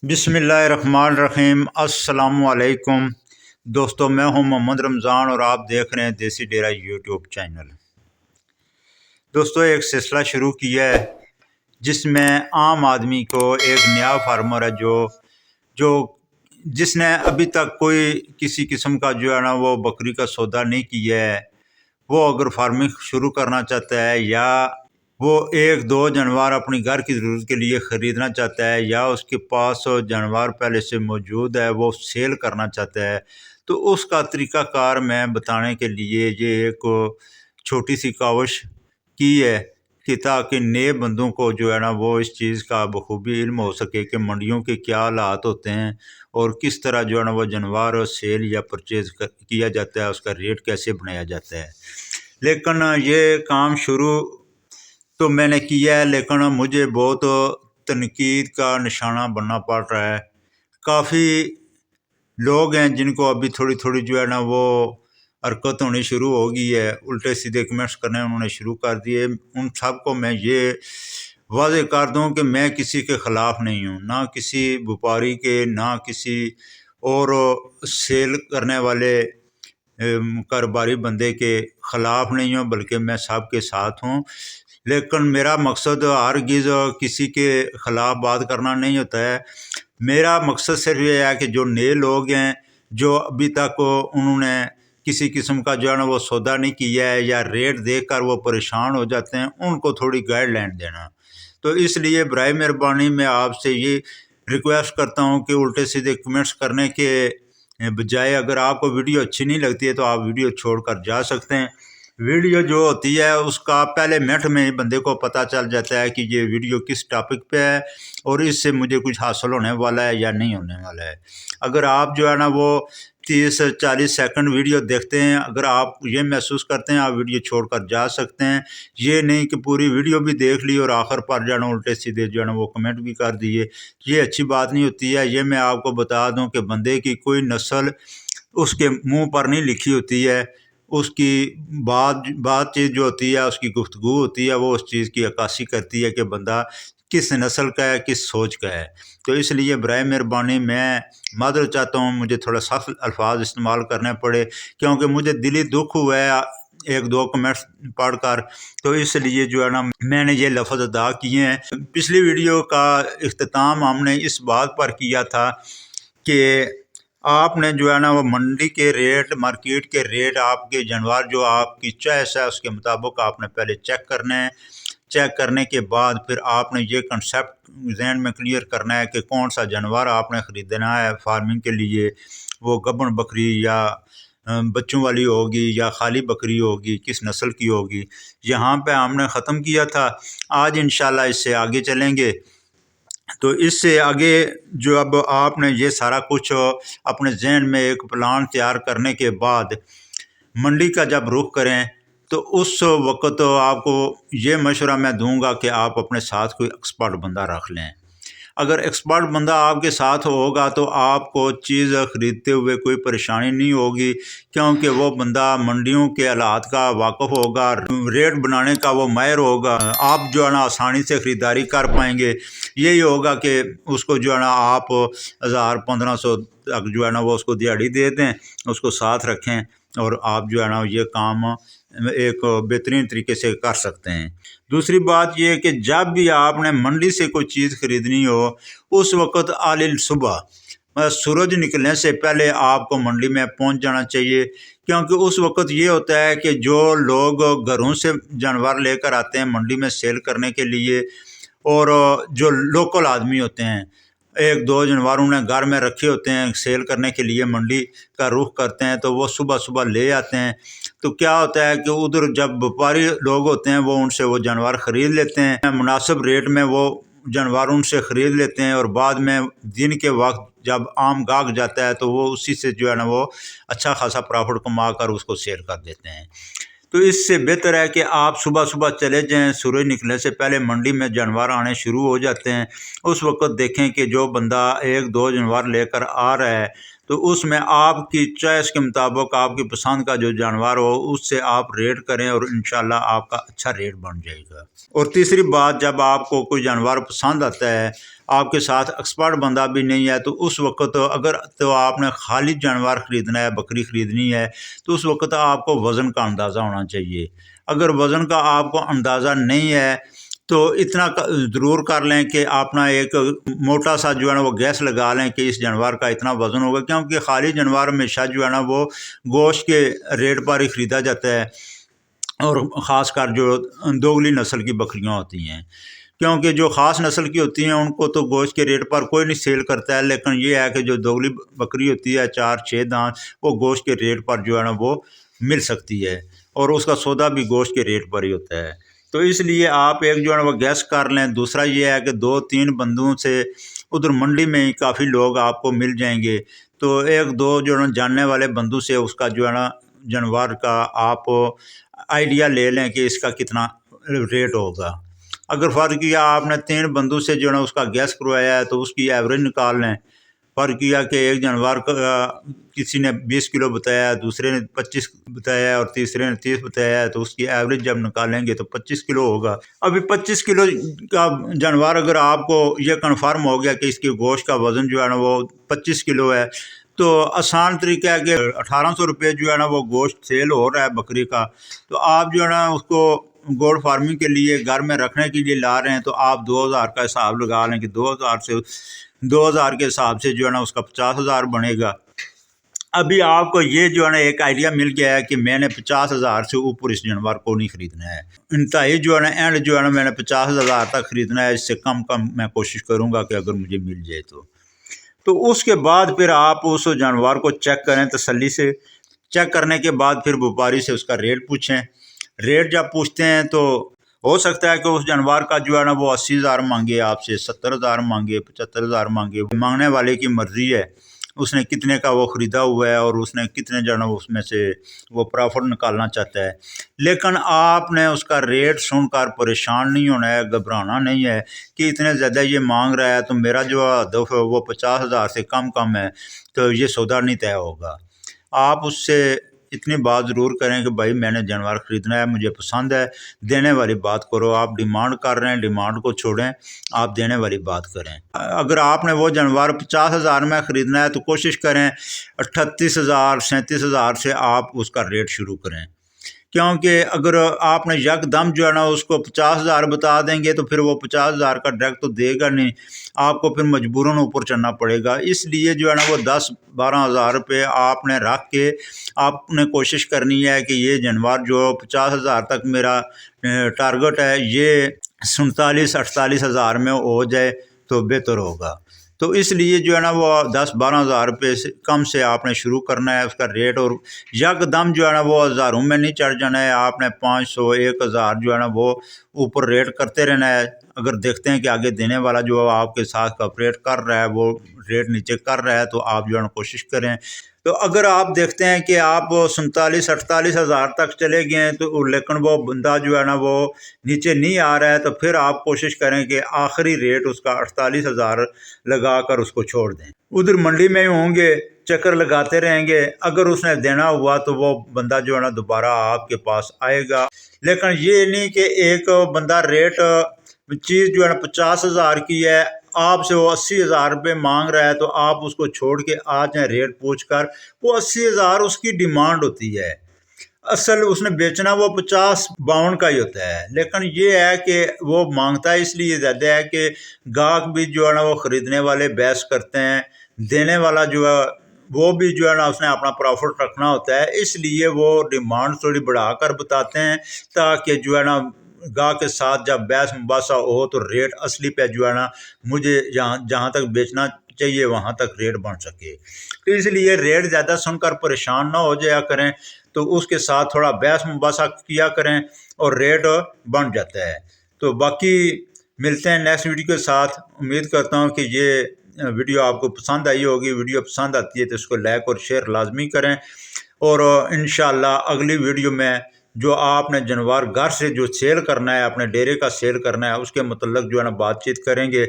बिस्मिल्लाहिर्रहमानिर्रहीम। अस्सलाम वालेकुम दोस्तों, मैं हूं मोहम्मद रमज़ान और आप देख रहे हैं देसी डेरा यूट्यूब चैनल। दोस्तों, एक सिलसिला शुरू किया है जिसमें आम आदमी को एक नया फार्मर है जो जिसने अभी तक कोई किसी किस्म का जो है ना वो बकरी का सौदा नहीं किया है, वो अगर फार्मिंग शुरू करना चाहता है या वो एक दो जानवर अपनी घर की ज़रूरत के लिए ख़रीदना चाहता है या उसके पास जानवर पहले से मौजूद है वो सेल करना चाहता है, तो उसका तरीक़ाकार मैं बताने के लिए ये एक छोटी सी काविश की है कि ताकि नए बंदों को जो है ना वो इस चीज़ का बखूबी इल्म हो सके कि मंडियों के क्या हालात होते हैं और किस तरह जो है ना वो जानवर सेल या परचेज़ किया जाता है, उसका रेट कैसे बनाया जाता है। लेकिन ये काम शुरू तो मैंने किया है, लेकिन मुझे बहुत तनकीद का निशाना बनना पड़ रहा है। काफ़ी लोग हैं जिनको अभी थोड़ी थोड़ी जो है ना वो हरकत होनी शुरू हो गई है, उल्टे सीधे कमेंट्स करने उन्होंने शुरू कर दिए। उन सब को मैं ये वाज़े कर दूं कि मैं किसी के ख़िलाफ़ नहीं हूं, ना किसी व्यापारी के, ना किसी और सेल करने वाले कारोबारी बंदे के ख़िलाफ़ नहीं हूँ, बल्कि मैं सब के साथ हूँ। लेकिन मेरा मकसद हरगिज़ किसी के ख़िलाफ़ बात करना नहीं होता है। मेरा मकसद सिर्फ ये है कि जो नए लोग हैं जो अभी तक उन्होंने किसी किस्म का जो है ना वो सौदा नहीं किया है या रेट देखकर वो परेशान हो जाते हैं, उनको थोड़ी गाइडलाइन देना। तो इसलिए बराए मेहरबानी मैं आपसे ये रिक्वेस्ट करता हूँ कि उल्टे सीधे कमेंट्स करने के बजाय अगर आपको वीडियो अच्छी नहीं लगती है तो आप वीडियो छोड़कर जा सकते हैं। वीडियो जो होती है उसका पहले मिनट में ही बंदे को पता चल जाता है कि ये वीडियो किस टॉपिक पे है और इससे मुझे कुछ हासिल होने वाला है या नहीं होने वाला है। अगर आप जो है ना वो 30-40 सेकंड वीडियो देखते हैं, अगर आप ये महसूस करते हैं, आप वीडियो छोड़कर जा सकते हैं। ये नहीं कि पूरी वीडियो भी देख ली और आखिर पर जाना उल्टे सीधे जो है ना वो कमेंट भी कर दिए, ये अच्छी बात नहीं होती है। ये मैं आपको बता दूं कि बंदे की कोई नस्ल उसके मुंह पर नहीं लिखी होती है, उसकी बातचीत जो होती है, उसकी गुफ्तगू होती है, वो उस चीज़ की अक्कासी करती है कि बंदा किस नस्ल का है, किस सोच का है। तो इसलिए बराए मेहरबानी मैं मादर चाहता हूँ मुझे थोड़ा सख्त अल्फाज इस्तेमाल करने पड़े, क्योंकि मुझे दिली दुख हुआ है एक दो कमेंट्स पढ़कर, तो इसलिए जो है ना मैंने ये लफ्ज़ अदा किए हैं। पिछली वीडियो का इख्तिताम हमने इस बात पर किया था कि आपने जो है ना वो मंडी के रेट, मार्केट के रेट, आपके जानवर जो आपकी चॉइस है उसके मुताबिक आपने पहले चेक करने हैं। चेक करने के बाद फिर आपने ये कंसेप्ट जहन में क्लियर करना है कि कौन सा जानवर आपने ख़रीदना है फार्मिंग के लिए, वो गब्बन बकरी या बच्चों वाली होगी या खाली बकरी होगी, किस नस्ल की होगी। यहाँ पे हमने ख़त्म किया था। आज इंशाल्लाह इससे आगे चलेंगे। तो इससे आगे जो अब आपने ये सारा कुछ अपने जहन में एक प्लान तैयार करने के बाद मंडी का जब रुख करें तो उस वक़्त आपको ये मशवरा मैं दूंगा कि आप अपने साथ कोई एक्सपर्ट बंदा रख लें। अगर एक्सपर्ट बंदा आपके साथ होगा तो आपको चीज़ ख़रीदते हुए कोई परेशानी नहीं होगी, क्योंकि वो बंदा मंडियों के हालात का वाक़फ़ होगा, रेट बनाने का वो माहिर होगा। आप जो है ना आसानी से ख़रीदारी कर पाएंगे। यही होगा कि उसको जो है ना आप 1000-1500 तक जो है ना वो उसको दिहाड़ी दे दें, उसको साथ रखें और आप जो है ना ये काम एक बेहतरीन तरीके से कर सकते हैं। दूसरी बात यह है कि जब भी आपने मंडी से कोई चीज़ ख़रीदनी हो उस वक़्त आलिल सुबह सूरज निकलने से पहले आपको मंडी में पहुंच जाना चाहिए, क्योंकि उस वक़्त ये होता है कि जो लोग घरों से जानवर लेकर आते हैं मंडी में सेल करने के लिए और जो लोकल आदमी होते हैं, एक दो जानवर उन्हें घर में रखे होते हैं सेल करने के लिए, मंडी का रुख करते हैं तो वो सुबह सुबह ले आते हैं। तो क्या होता है कि उधर जब व्यापारी लोग होते हैं वो उनसे वो जानवर ख़रीद लेते हैं, मुनासिब रेट में वो जानवर उनसे ख़रीद लेते हैं और बाद में दिन के वक्त जब आम गाहक जाता है तो वो उसी से जो है ना वो अच्छा खासा प्रॉफिट कमा कर उसको सेल कर देते हैं। तो इससे बेहतर है कि आप सुबह सुबह चले जाएं, सूरज निकलने से पहले मंडी में जानवर आने शुरू हो जाते हैं। उस वक़्त देखें कि जो बंदा एक दो जानवर लेकर आ रहा है तो उसमें आपकी चॉइस के मुताबिक आपकी पसंद का जो जानवर हो उससे आप रेट करें और इंशाल्लाह आपका अच्छा रेट बन जाएगा। और तीसरी बात, जब आपको कोई जानवर पसंद आता है آپ کے ساتھ ایکسپرٹ بندہ بھی نہیں ہے، تو اس وقت اگر تو آپ نے خالی جانور خریدنا ہے، بکری خریدنی ہے، تو اس وقت آپ کو وزن کا اندازہ ہونا چاہیے۔ اگر وزن کا آپ کو اندازہ نہیں ہے تو اتنا ضرور کر لیں کہ اپنا ایک موٹا سا جو ہے نا وہ گیس لگا لیں کہ اس جانور کا اتنا وزن ہوگا، کیونکہ خالی جانور ہمیشہ جو ہے نا وہ گوشت کے ریٹ پر ہی خریدا جاتا ہے، اور خاص کر جو دوگلی نسل کی بکریاں ہوتی ہیں، کیونکہ جو خاص نسل کی ہوتی ہیں ان کو تو گوشت کے ریٹ پر کوئی نہیں سیل کرتا ہے، لیکن یہ ہے کہ جو دوگلی بکری ہوتی ہے 4-6 دانت، وہ گوشت کے ریٹ پر جو ہے نا وہ مل سکتی ہے، اور اس کا سودا بھی گوشت کے ریٹ پر ہی ہوتا ہے۔ تو اس لیے آپ ایک جو ہے نا وہ گیس کر لیں۔ دوسرا یہ ہے کہ 2-3 بندوں سے ادھر منڈی میں ہی کافی لوگ آپ کو مل جائیں گے، تو 1-2 جو ہے نا جاننے والے بندوں سے اس کا جو ہے نا جانور کا آپ آئیڈیا لے لیں کہ اس کا کتنا ریٹ ہوگا۔ اگر فرض کیا آپ نے 3 بندوں سے جو ہے نا اس کا گیس کروایا ہے تو اس کی ایوریج نکال لیں۔ فرض کیا کہ ایک جانور کا کسی نے 20 کلو بتایا ہے، دوسرے نے 25 بتایا ہے اور تیسرے نے 30 بتایا ہے، تو اس کی ایوریج جب نکالیں گے تو 25 کلو ہوگا۔ ابھی 25 کلو کا جانور اگر آپ کو یہ کنفرم ہو گیا کہ اس کی گوشت کا وزن جو ہے نا وہ 25 کلو ہے، تو آسان طریقہ ہے کہ 1800 روپے جو ہے نا وہ گوشت سیل ہو رہا ہے بکری کا، تو آپ جو ہے نا اس کو گوڈ فارمنگ کے لیے گھر میں رکھنے کے لیے لا رہے ہیں، تو آپ 2000 کا حساب لگا لیں کہ 2000 کے حساب سے جو ہے نا اس کا 50,000 بنے گا۔ ابھی آپ کو یہ جو ہے نا ایک آئیڈیا مل گیا ہے کہ میں نے 50,000 سے اوپر اس جانور کو نہیں خریدنا ہے، انتہائی جو ہے نا اینڈ جو ہے نا میں نے 50,000 تک خریدنا ہے، اس سے کم میں کوشش کروں گا کہ اگر مجھے مل جائے تو اس کے بعد پھر آپ اس جانور کو چیک کریں تسلی سے۔ چیک کرنے کے بعد پھر وپاری سے اس کا ریٹ پوچھیں۔ ریٹ جب پوچھتے ہیں تو ہو سکتا ہے کہ اس جانور کا جو ہے نا وہ 80,000 مانگے آپ سے، 70,000 مانگے، 75,000 مانگے، مانگنے والے کی مرضی ہے، اس نے کتنے کا وہ خریدا ہوا ہے اور اس نے کتنے جو ہے نا اس میں سے وہ پرافٹ نکالنا چاہتا ہے۔ لیکن آپ نے اس کا ریٹ سن کر پریشان نہیں ہونا ہے، گھبرانا نہیں ہے کہ اتنے زیادہ یہ مانگ رہا ہے تو میرا جو ہدف ہے وہ 50,000 سے کم ہے، تو یہ سودا نہیں طے ہوگا۔ آپ اس سے اتنی بات ضرور کریں کہ بھائی میں نے جانور خریدنا ہے، مجھے پسند ہے، دینے والی بات کرو۔ آپ ڈیمانڈ کر رہے ہیں، ڈیمانڈ کو چھوڑیں، آپ دینے والی بات کریں۔ اگر آپ نے وہ جانور 50,000 میں خریدنا ہے تو کوشش کریں 38,000 37,000 سے آپ اس کا ریٹ شروع کریں، کیونکہ اگر آپ نے یک دم جو ہے نا اس کو 50,000 بتا دیں گے تو پھر وہ 50,000 کا ڈائریکٹ تو دے گا نہیں، آپ کو پھر مجبوراً اوپر چڑھنا پڑے گا۔ اس لیے جو ہے نا وہ 10-12,000 روپے آپ نے رکھ کے آپ نے کوشش کرنی ہے کہ یہ جانور جو 50,000 تک میرا ٹارگٹ ہے، یہ 47-48,000 میں ہو جائے تو بہتر ہوگا۔ تو اس لیے جو ہے نا وہ 10-12,000 روپے سے کم سے آپ نے شروع کرنا ہے اس کا ریٹ، اور یک دم جو ہے نا وہ ہزاروں میں نہیں چڑھ جانا ہے۔ آپ نے 500-1000 جو ہے نا وہ اوپر ریٹ کرتے رہنا ہے۔ اگر دیکھتے ہیں کہ آگے دینے والا جو آپ کے ساتھ کوپریٹ کر رہا ہے وہ ریٹ نیچے کر رہا ہے تو آپ جو ہے نا کوشش کریں۔ تو اگر آپ دیکھتے ہیں کہ آپ 47-48,000 تک چلے گئے ہیں تو لیکن وہ بندہ جو ہے نا وہ نیچے نہیں آ رہا ہے، تو پھر آپ کوشش کریں کہ آخری ریٹ اس کا 48,000 لگا کر اس کو چھوڑ دیں۔ ادھر منڈی میں ہوں گے، چکر لگاتے رہیں گے، اگر اس نے دینا ہوا تو وہ بندہ جو ہے نا دوبارہ آپ کے پاس آئے گا۔ لیکن یہ نہیں کہ ایک بندہ ریٹ چیز جو ہے نا 50,000 کی ہے، آپ سے وہ 80,000 روپے مانگ رہا ہے، تو آپ اس کو چھوڑ کے آ جائیں ریٹ پوچھ کر۔ وہ 80,000 اس کی ڈیمانڈ ہوتی ہے، اصل اس نے بیچنا وہ 50-52 کا ہی ہوتا ہے، لیکن یہ ہے کہ وہ مانگتا ہے اس لیے زیادہ ہے کہ گاہک بھی جو ہے نا وہ خریدنے والے بحث کرتے ہیں، دینے والا جو ہے وہ بھی جو ہے نا اس نے اپنا پروفٹ رکھنا ہوتا ہے، اس لیے وہ ڈیمانڈ تھوڑی بڑھا کر بتاتے ہیں تاکہ جو ہے نا گاہک کے ساتھ جب بحث مباحثہ ہو تو ریٹ اصلی پہ جو ہے نا مجھے جہاں تک بیچنا چاہیے وہاں تک ریٹ بن سکے۔ تو اس لیے ریٹ زیادہ سن کر پریشان نہ ہو جایا کریں، تو اس کے ساتھ تھوڑا بحث مباحثہ کیا کریں اور ریٹ بن جاتا ہے۔ تو باقی ملتے ہیں نیکسٹ ویڈیو کے ساتھ۔ امید کرتا ہوں کہ یہ ویڈیو آپ کو پسند آئی ہوگی۔ ویڈیو پسند آتی ہے تو اس کو لائک اور شیئر لازمی کریں، اور انشاءاللہ اگلی ویڈیو میں جو آپ نے جانور گھر سے جو سیل کرنا ہے، اپنے ڈیرے کا سیل کرنا ہے، اس کے متعلق جو ہے نا بات چیت کریں گے۔